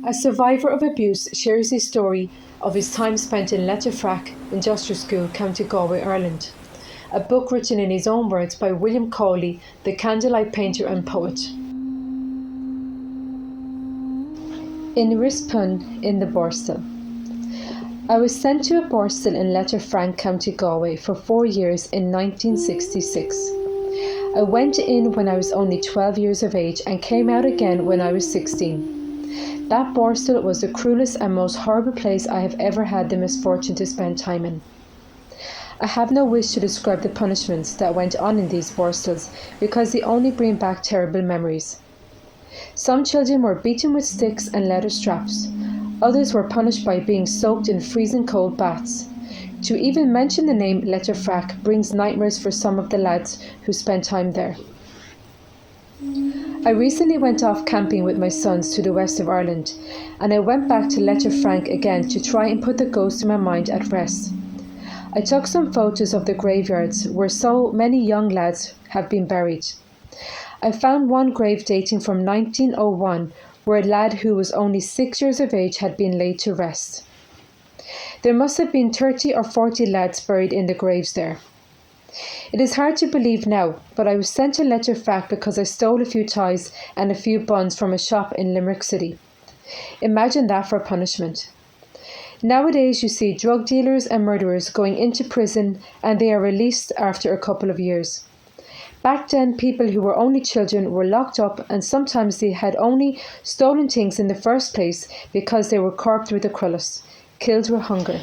A survivor of abuse shares his story of his time spent in Letterfrack Industrial School, County Galway, Ireland. A book written in his own words by William Cauley, the Candlelight painter and poet. In Rispun in the Borstal. I was sent to a borstal in Letterfrack, County Galway for 4 years in 1966. I went in when I was only 12 years of age and came out again when I was 16. That borstal was the cruelest and most horrible place I have ever had the misfortune to spend time in. I have no wish to describe the punishments that went on in these borstals because they only bring back terrible memories. Some children were beaten with sticks and leather straps. Others were punished by being soaked in freezing cold baths. To even mention the name Letterfrack brings nightmares for some of the lads who spent time there. I recently went off camping with my sons to the west of Ireland, and I went back to Letterfrack again to try and put the ghost in my mind at rest. I took some photos of the graveyards where so many young lads have been buried. I found one grave dating from 1901 where a lad who was only 6 years of age had been laid to rest. There must have been 30 or 40 lads buried in the graves there. It is hard to believe now, but I was sent to Letterfrack because I stole a few ties and a few buns from a shop in Limerick City. Imagine that for punishment. Nowadays you see drug dealers and murderers going into prison and they are released after a couple of years. Back then, people who were only children were locked up and sometimes they had only stolen things in the first place because they were corped with a crullus, killed with hunger.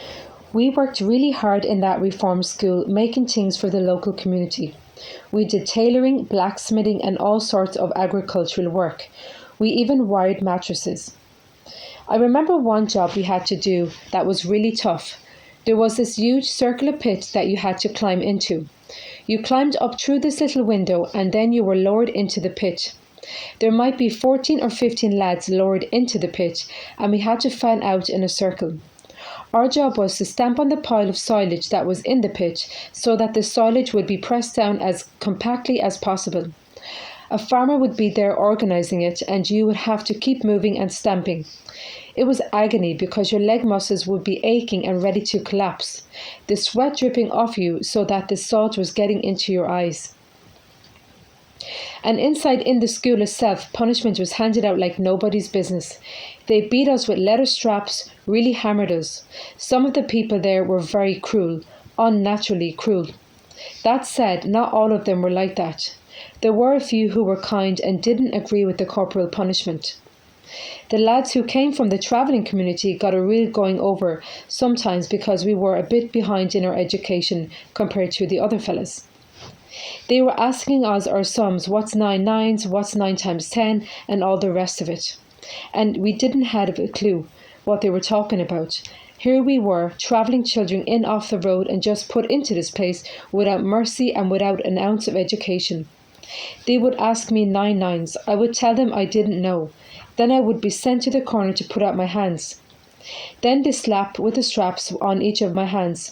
We worked really hard in that reform school, making things for the local community. We did tailoring, blacksmithing and all sorts of agricultural work. We even wired mattresses. I remember one job we had to do that was really tough. There was this huge circular pit that you had to climb into. You climbed up through this little window and then you were lowered into the pit. There might be 14 or 15 lads lowered into the pit and we had to fan out in a circle. Our job was to stamp on the pile of silage that was in the pit so that the silage would be pressed down as compactly as possible. A farmer would be there organising it and you would have to keep moving and stamping. It was agony because your leg muscles would be aching and ready to collapse, the sweat dripping off you so that the salt was getting into your eyes. And inside in the school itself, punishment was handed out like nobody's business. They beat us with leather straps, really hammered us. Some of the people there were very cruel, unnaturally cruel. That said, not all of them were like that. There were a few who were kind and didn't agree with the corporal punishment. The lads who came from the travelling community got a real going over sometimes because we were a bit behind in our education compared to the other fellas. They were asking us our sums, what's 9 nines, what's 9 times 10 and all the rest of it. And we didn't have a clue what they were talking about. Here we were, travelling children in off the road and just put into this place without mercy and without an ounce of education. They would ask me 9 nines. I would tell them I didn't know. Then I would be sent to the corner to put out my hands. Then they slapped with the straps on each of my hands.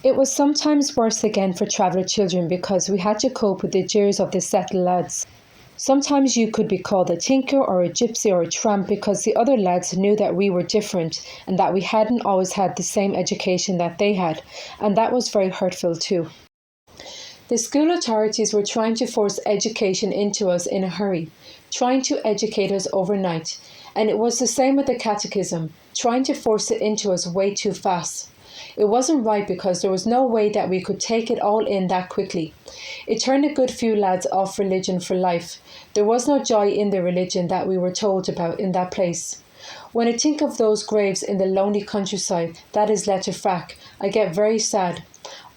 It was sometimes worse again for traveller children because we had to cope with the jeers of the settled lads. Sometimes you could be called a tinker or a gypsy or a tramp because the other lads knew that we were different and that we hadn't always had the same education that they had, and that was very hurtful too. The school authorities were trying to force education into us in a hurry, trying to educate us overnight, and it was the same with the catechism, trying to force it into us way too fast. It wasn't right because there was no way that we could take it all in that quickly. It turned a good few lads off religion for life. There was no joy in the religion that we were told about in that place. When I think of those graves in the lonely countryside, that is Letterfrack, I get very sad.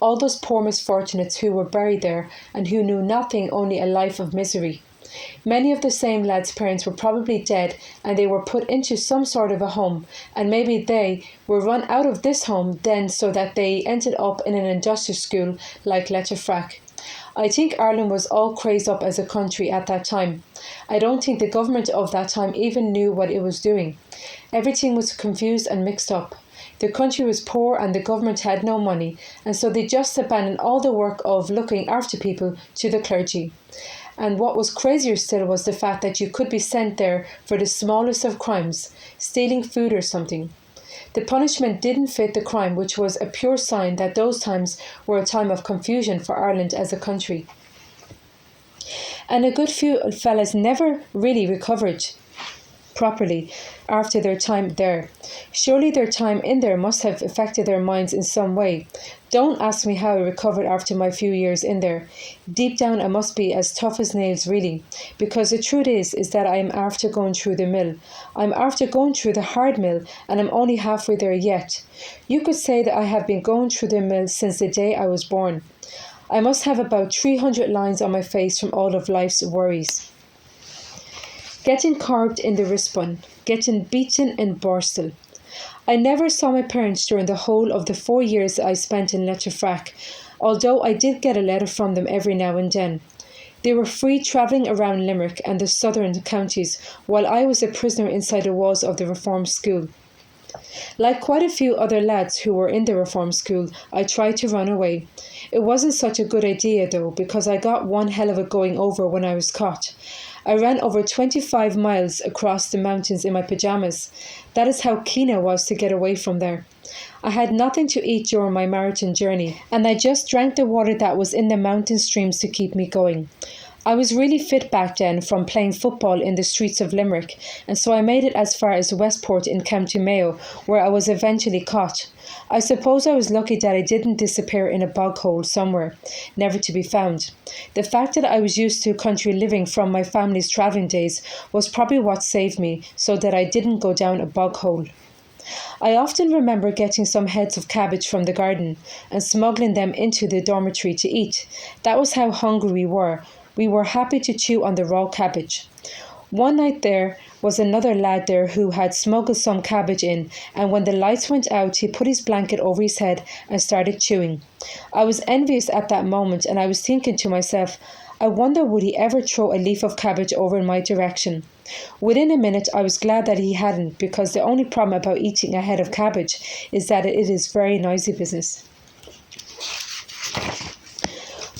All those poor misfortunates who were buried there and who knew nothing, only a life of misery. Many of the same lads' parents were probably dead and they were put into some sort of a home, and maybe they were run out of this home then so that they ended up in an industrial school like Letterfrack. I think Ireland was all crazed up as a country at that time. I don't think the government of that time even knew what it was doing. Everything was confused and mixed up. The country was poor and the government had no money, and so they just abandoned all the work of looking after people to the clergy. And what was crazier still was the fact that you could be sent there for the smallest of crimes, stealing food or something. The punishment didn't fit the crime, which was a pure sign that those times were a time of confusion for Ireland as a country. And a good few fellas never really recovered properly after their time there. Surely their time in there must have affected their minds in some way. Don't ask me how I recovered after my few years in there. Deep down I must be as tough as nails really, because the truth is that I am after going through the mill. I'm after going through the hard mill, and I'm only halfway there yet. You could say that I have been going through the mill since the day I was born. I must have about 300 lines on my face from all of life's worries. Getting carved in the wristband, getting beaten in Borstal. I never saw my parents during the whole of the 4 years I spent in Letterfrack, although I did get a letter from them every now and then. They were free travelling around Limerick and the southern counties, while I was a prisoner inside the walls of the reform school. Like quite a few other lads who were in the reform school, I tried to run away. It wasn't such a good idea though, because I got one hell of a going over when I was caught. I ran over 25 miles across the mountains in my pyjamas. That is how keen I was to get away from there. I had nothing to eat during my marathon journey, and I just drank the water that was in the mountain streams to keep me going. I was really fit back then from playing football in the streets of Limerick, and so I made it as far as Westport in County Mayo, where I was eventually caught. I suppose I was lucky that I didn't disappear in a bog hole somewhere, never to be found. The fact that I was used to country living from my family's travelling days was probably what saved me, so that I didn't go down a bog hole. I often remember getting some heads of cabbage from the garden and smuggling them into the dormitory to eat. That was how hungry we were. We were happy to chew on the raw cabbage. One night there was another lad there who had smuggled some cabbage in, and when the lights went out he put his blanket over his head and started chewing. I was envious at that moment, and I was thinking to myself, I wonder would he ever throw a leaf of cabbage over in my direction. Within a minute I was glad that he hadn't, because the only problem about eating a head of cabbage is that it is very noisy business.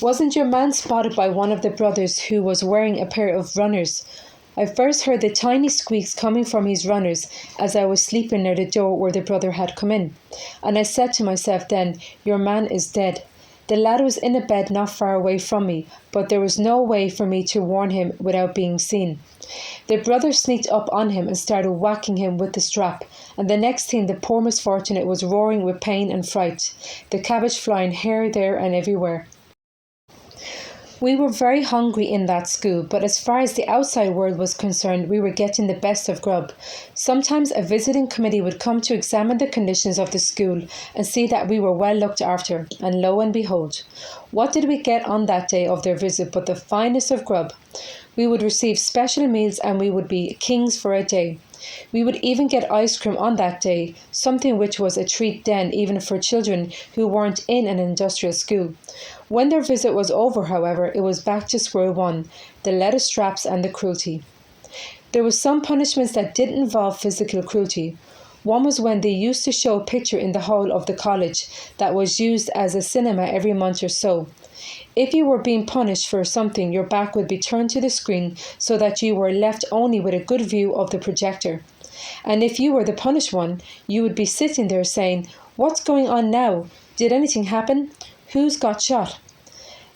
Wasn't your man spotted by one of the brothers who was wearing a pair of runners? I first heard the tiny squeaks coming from his runners as I was sleeping near the door where the brother had come in, and I said to myself then, your man is dead. The lad was in a bed not far away from me, but there was no way for me to warn him without being seen. The brother sneaked up on him and started whacking him with the strap, and the next thing the poor misfortunate was roaring with pain and fright, the cabbage flying here, there and everywhere. We were very hungry in that school, but as far as the outside world was concerned, we were getting the best of grub. Sometimes a visiting committee would come to examine the conditions of the school and see that we were well looked after, and lo and behold, what did we get on that day of their visit but the finest of grub? We would receive special meals and we would be kings for a day. We would even get ice cream on that day, something which was a treat then even for children who weren't in an industrial school. When their visit was over, however, it was back to square one, the leather straps and the cruelty. There were some punishments that didn't involve physical cruelty. One was when they used to show a picture in the hall of the college that was used as a cinema every month or so. If you were being punished for something, your back would be turned to the screen so that you were left only with a good view of the projector. And if you were the punished one, you would be sitting there saying, "What's going on now? Did anything happen? Who's got shot?"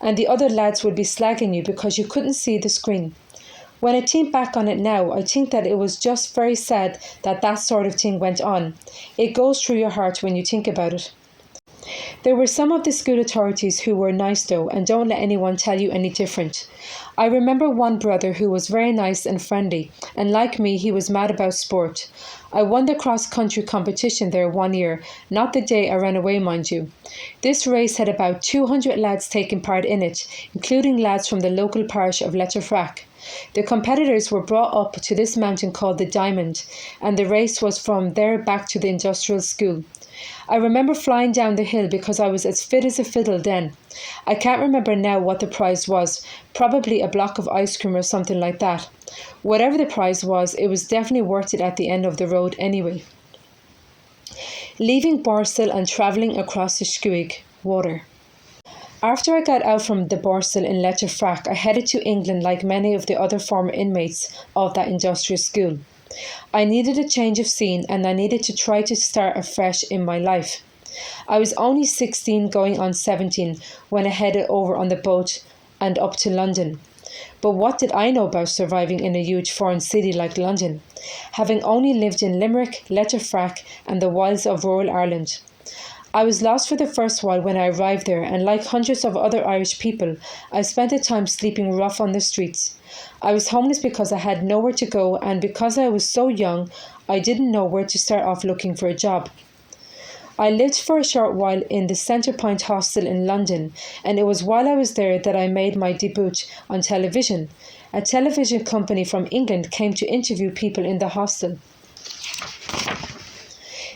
And the other lads would be slagging you because you couldn't see the screen. When I think back on it now, I think that it was just very sad that that sort of thing went on. It goes through your heart when you think about it. There were some of the school authorities who were nice though, and don't let anyone tell you any different. I remember one brother who was very nice and friendly, and like me he was mad about sport. I won the cross-country competition there one year, not the day I ran away mind you. This race had about 200 lads taking part in it, including lads from the local parish of Letterfrack. The competitors were brought up to this mountain called the Diamond, and the race was from there back to the industrial school. I remember flying down the hill because I was as fit as a fiddle then. I can't remember now what the prize was, probably a block of ice cream or something like that. Whatever the prize was, it was definitely worth it at the end of the road anyway. Leaving Borstal and travelling across the Schuig, water. After I got out from the Borstal in Letterfrack, I headed to England like many of the other former inmates of that industrial school. I needed a change of scene and I needed to try to start afresh in my life. I was only 16 going on 17 when I headed over on the boat and up to London. But what did I know about surviving in a huge foreign city like London, having only lived in Limerick, Letterfrack and the wilds of rural Ireland? I was lost for the first while when I arrived there, and like hundreds of other Irish people, I spent the time sleeping rough on the streets. I was homeless because I had nowhere to go, and because I was so young, I didn't know where to start off looking for a job. I lived for a short while in the Centrepoint Hostel in London, and it was while I was there that I made my debut on television. A television company from England came to interview people in the hostel.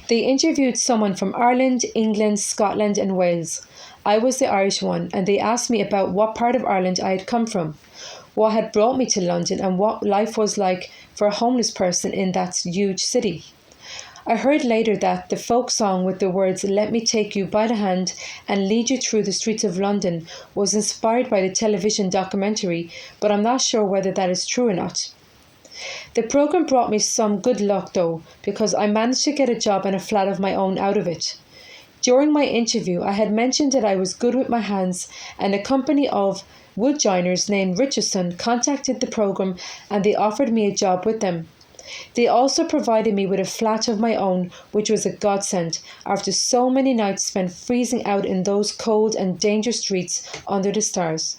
They interviewed someone from Ireland, England, Scotland and Wales. I was the Irish one, and they asked me about what part of Ireland I had come from, what had brought me to London and what life was like for a homeless person in that huge city. I heard later that the folk song with the words "Let me take you by the hand and lead you through the streets of London" was inspired by the television documentary, but I'm not sure whether that is true or not. The programme brought me some good luck though, because I managed to get a job and a flat of my own out of it. During my interview, I had mentioned that I was good with my hands, and a company of wood joiners named Richardson contacted the programme and they offered me a job with them. They also provided me with a flat of my own, which was a godsend after so many nights spent freezing out in those cold and dangerous streets under the stars.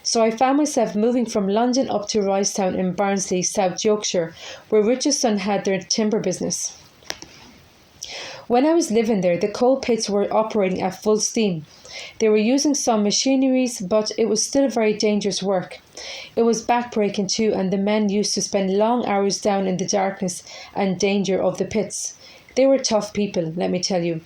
So I found myself moving from London up to Ricetown in Barnsley, South Yorkshire, where Richardson had their timber business. When I was living there, the coal pits were operating at full steam. They were using some machineries, but it was still very dangerous work. It was backbreaking too, and the men used to spend long hours down in the darkness and danger of the pits. They were tough people, let me tell you.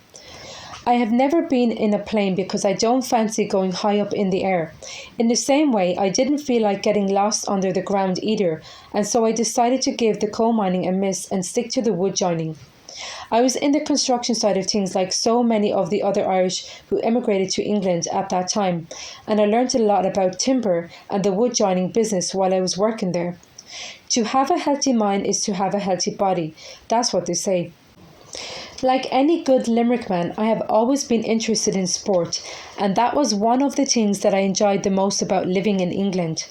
I have never been in a plane because I don't fancy going high up in the air. In the same way, I didn't feel like getting lost under the ground either, and so I decided to give the coal mining a miss and stick to the wood joining. I was in the construction side of things like so many of the other Irish who emigrated to England at that time, and I learned a lot about timber and the wood joining business while I was working there. To have a healthy mind is to have a healthy body. That's what they say. Like any good Limerick man, I have always been interested in sport, and that was one of the things that I enjoyed the most about living in England.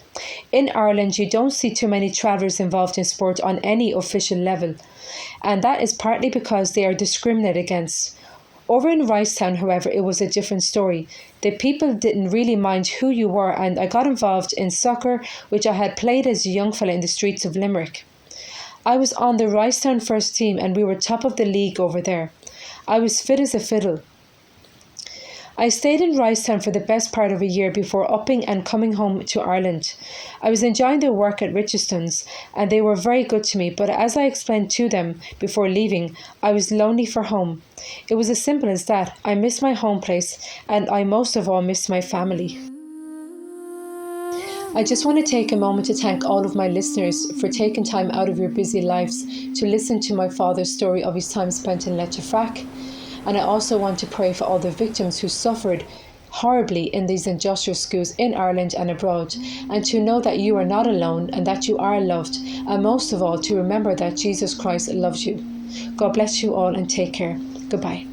In Ireland, you don't see too many travellers involved in sport on any official level, and that is partly because they are discriminated against. Over in Ricetown, however, it was a different story. The people didn't really mind who you were, and I got involved in soccer, which I had played as a young fella in the streets of Limerick. I was on the Ricetown first team and we were top of the league over there. I was fit as a fiddle. I stayed in Ricetown for the best part of a year before upping and coming home to Ireland. I was enjoying their work at Richardson's and they were very good to me, but as I explained to them before leaving, I was lonely for home. It was as simple as that. I missed my home place and I most of all missed my family. I just want to take a moment to thank all of my listeners for taking time out of your busy lives to listen to my father's story of his time spent in Letterfrack. And I also want to pray for all the victims who suffered horribly in these industrial schools in Ireland and abroad, and to know that you are not alone and that you are loved, and most of all to remember that Jesus Christ loves you. God bless you all and take care. Goodbye.